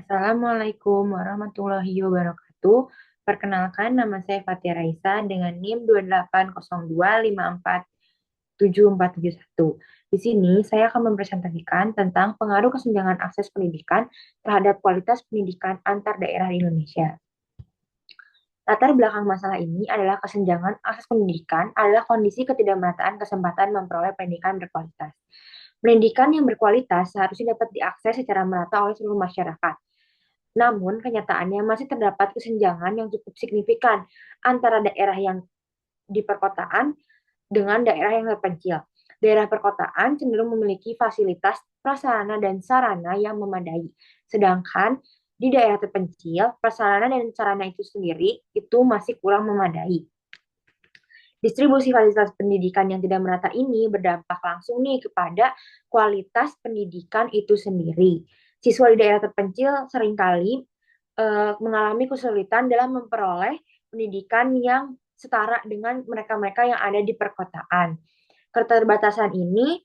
Assalamualaikum warahmatullahi wabarakatuh. Perkenalkan, nama saya Fatia Raisa dengan NIM 2802547471. Di sini saya akan mempresentasikan tentang pengaruh kesenjangan akses pendidikan terhadap kualitas pendidikan antar daerah di Indonesia. Latar belakang masalah ini adalah kesenjangan akses pendidikan adalah kondisi ketidakmerataan kesempatan memperoleh pendidikan berkualitas. Pendidikan yang berkualitas seharusnya dapat diakses secara merata oleh seluruh masyarakat. Namun, kenyataannya masih terdapat kesenjangan yang cukup signifikan antara daerah yang di perkotaan dengan daerah yang terpencil. Daerah perkotaan cenderung memiliki fasilitas, prasarana, dan sarana yang memadai. Sedangkan di daerah terpencil, prasarana dan sarana itu sendiri itu masih kurang memadai. Distribusi fasilitas pendidikan yang tidak merata ini berdampak langsung nih kepada kualitas pendidikan itu sendiri. Siswa di daerah terpencil seringkali mengalami kesulitan dalam memperoleh pendidikan yang setara dengan mereka-mereka yang ada di perkotaan. Keterbatasan ini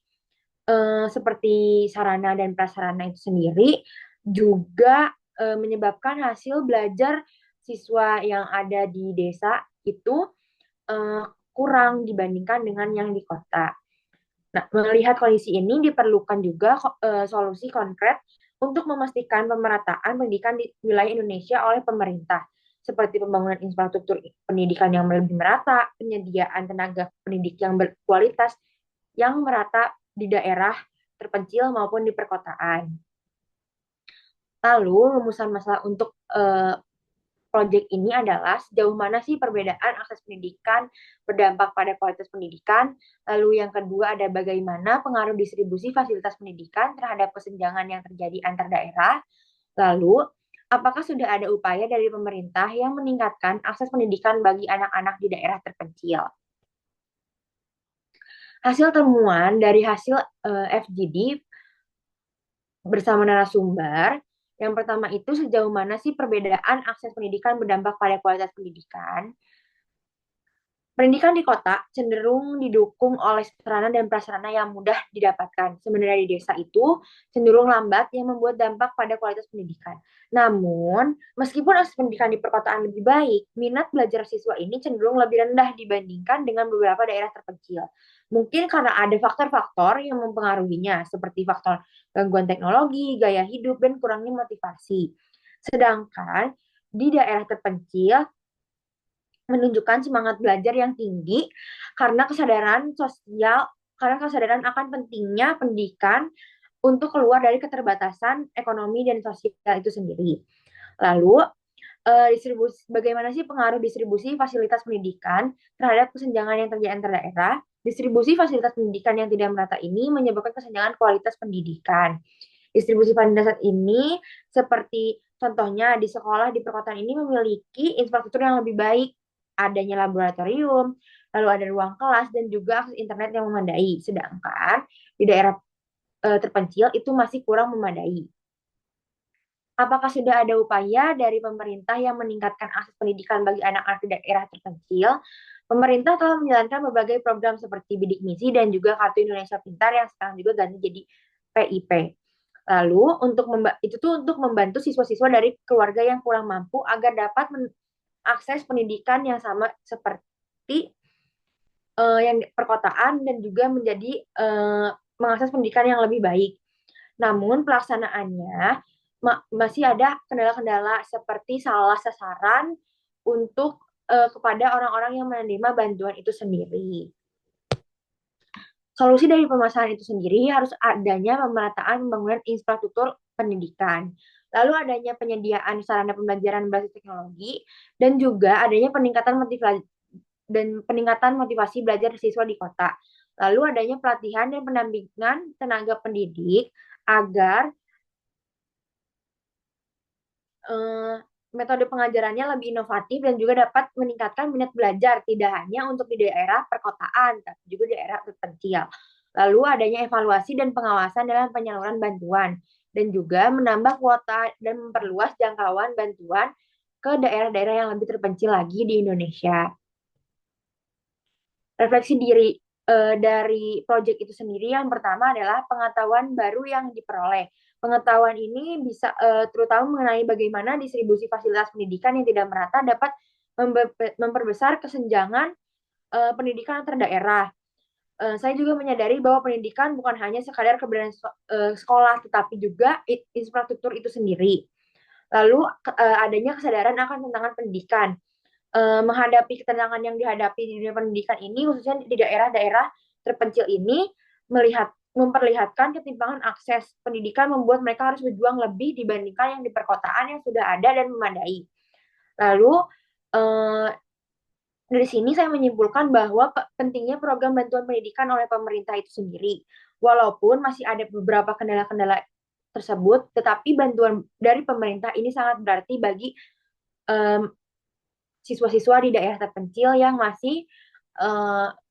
seperti sarana dan prasarana itu sendiri juga menyebabkan hasil belajar siswa yang ada di desa itu eh, kurang dibandingkan dengan yang di kota. Nah, melihat kondisi ini diperlukan juga solusi konkret untuk memastikan pemerataan pendidikan di wilayah Indonesia oleh pemerintah, seperti pembangunan infrastruktur pendidikan yang lebih merata, penyediaan tenaga pendidik yang berkualitas yang merata di daerah terpencil maupun di perkotaan. Lalu, rumusan masalah untuk proyek ini adalah sejauh mana sih perbedaan akses pendidikan berdampak pada kualitas pendidikan. Lalu yang kedua ada bagaimana pengaruh distribusi fasilitas pendidikan terhadap kesenjangan yang terjadi antar daerah. Lalu, apakah sudah ada upaya dari pemerintah yang meningkatkan akses pendidikan bagi anak-anak di daerah terpencil? Hasil temuan dari hasil FGD bersama narasumber. Yang pertama itu sejauh mana sih perbedaan akses pendidikan berdampak pada kualitas pendidikan. Pendidikan di kota cenderung didukung oleh sarana dan prasarana yang mudah didapatkan. Sebenarnya di desa itu cenderung lambat yang membuat dampak pada kualitas pendidikan. Namun, meskipun akses pendidikan di perkotaan lebih baik, minat belajar siswa ini cenderung lebih rendah dibandingkan dengan beberapa daerah terpencil. Mungkin karena ada faktor-faktor yang mempengaruhinya, seperti faktor gangguan teknologi, gaya hidup, dan kurangnya motivasi. Sedangkan di daerah terpencil, menunjukkan semangat belajar yang tinggi karena kesadaran sosial, karena kesadaran akan pentingnya pendidikan untuk keluar dari keterbatasan ekonomi dan sosial itu sendiri. Lalu, distribusi bagaimana sih pengaruh distribusi fasilitas pendidikan terhadap kesenjangan yang terjadi antar daerah? Distribusi fasilitas pendidikan yang tidak merata ini menyebabkan kesenjangan kualitas pendidikan. Distribusi fasilitas ini seperti contohnya di sekolah di perkotaan ini memiliki infrastruktur yang lebih baik, adanya laboratorium, lalu ada ruang kelas dan juga akses internet yang memadai. Sedangkan di daerah terpencil itu masih kurang memadai. Apakah sudah ada upaya dari pemerintah yang meningkatkan akses pendidikan bagi anak-anak di daerah terpencil? Pemerintah telah menjalankan berbagai program seperti Bidik Misi dan juga Kartu Indonesia Pintar yang sekarang juga ganti jadi PIP. Lalu itu tuh untuk membantu siswa-siswa dari keluarga yang kurang mampu agar dapat mengakses pendidikan yang sama seperti yang di perkotaan dan juga menjadi mengakses pendidikan yang lebih baik. Namun pelaksanaannya masih ada kendala-kendala seperti salah sasaran untuk kepada orang-orang yang menerima bantuan itu sendiri. Solusi dari permasalahan itu sendiri harus adanya pemerataan pembangunan infrastruktur pendidikan. Lalu adanya penyediaan sarana pembelajaran berbasis teknologi dan juga adanya peningkatan motivasi belajar siswa di kota. Lalu adanya pelatihan dan pendampingan tenaga pendidik agar eh, metode pengajarannya lebih inovatif dan juga dapat meningkatkan minat belajar tidak hanya untuk di daerah perkotaan tapi juga di daerah terpencil. Lalu adanya evaluasi dan pengawasan dalam penyaluran bantuan dan juga menambah kuota dan memperluas jangkauan bantuan ke daerah-daerah yang lebih terpencil lagi di Indonesia. Refleksi diri dari proyek itu sendiri yang pertama adalah pengetahuan baru yang diperoleh. Pengetahuan ini bisa terutama mengenai bagaimana distribusi fasilitas pendidikan yang tidak merata dapat memperbesar kesenjangan pendidikan antar daerah. Saya juga menyadari bahwa pendidikan bukan hanya sekadar keberadaan sekolah, tetapi juga infrastruktur itu sendiri. Lalu adanya kesadaran akan tantangan pendidikan. Menghadapi ketenangan yang dihadapi di dunia pendidikan ini, khususnya di daerah-daerah terpencil ini, memperlihatkan ketimpangan akses pendidikan membuat mereka harus berjuang lebih dibandingkan yang di perkotaan yang sudah ada dan memadai. Lalu eh, dari sini saya menyimpulkan bahwa pentingnya program bantuan pendidikan oleh pemerintah itu sendiri. Walaupun masih ada beberapa kendala-kendala tersebut, tetapi bantuan dari pemerintah ini sangat berarti bagi um, siswa-siswa di daerah terpencil yang masih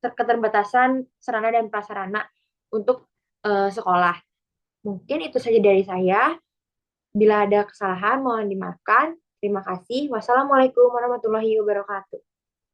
keterbatasan sarana dan prasarana untuk sekolah. Mungkin itu saja dari saya. Bila ada kesalahan, mohon dimaafkan. Terima kasih. Wassalamualaikum warahmatullahi wabarakatuh.